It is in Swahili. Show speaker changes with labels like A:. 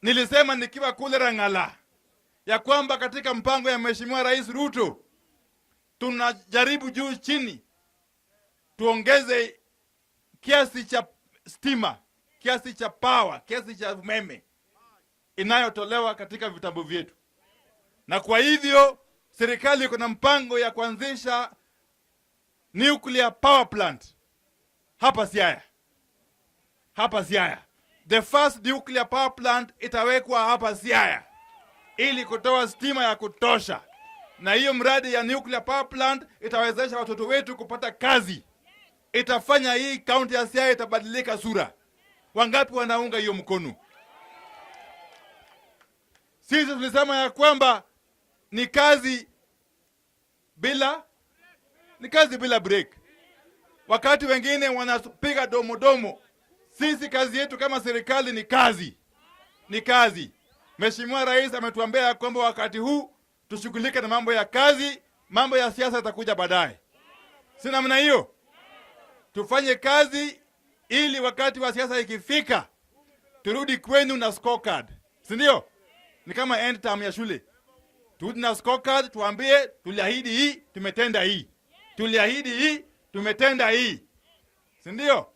A: nilisema nikiwa kule Rangala ya kwamba katika mpango ya Mheshimiwa Rais Ruto tunajaribu juu chini tuongeze kiasi cha stima, kiasi cha power, kiasi cha umeme inayotolewa katika vitabu vyetu. Na kwa hivyo serikali iko na mpango ya kuanzisha nuclear power plant hapa Siaya. Hapa Siaya. The first nuclear power plant itawekwa hapa Siaya ili kutoa stima ya kutosha. Na hiyo mradi ya nuclear power plant itawezesha watoto wetu kupata kazi. Itafanya hii kaunti ya Siaya itabadilika sura. Wangapi wanaunga hiyo mkono? Sisi tulisema ya kwamba ni kazi bila break. Wakati wengine wanapiga domo. Sisi kazi yetu kama serikali ni kazi. Mheshimiwa Rais ametuambia kwamba wakati huu tushughulike na mambo ya kazi, mambo ya siasa itakuja baadaye. Si namna hiyo? Tufanye kazi ili wakati wa siasa ikifika turudi kwenu na scorecard. Si ndio? Ni kama end term ya shule. Turudi na scorecard, tuambie tuliahidi hii, tumetenda hii. Tuliahidi hii, tumetenda hii. Si ndio?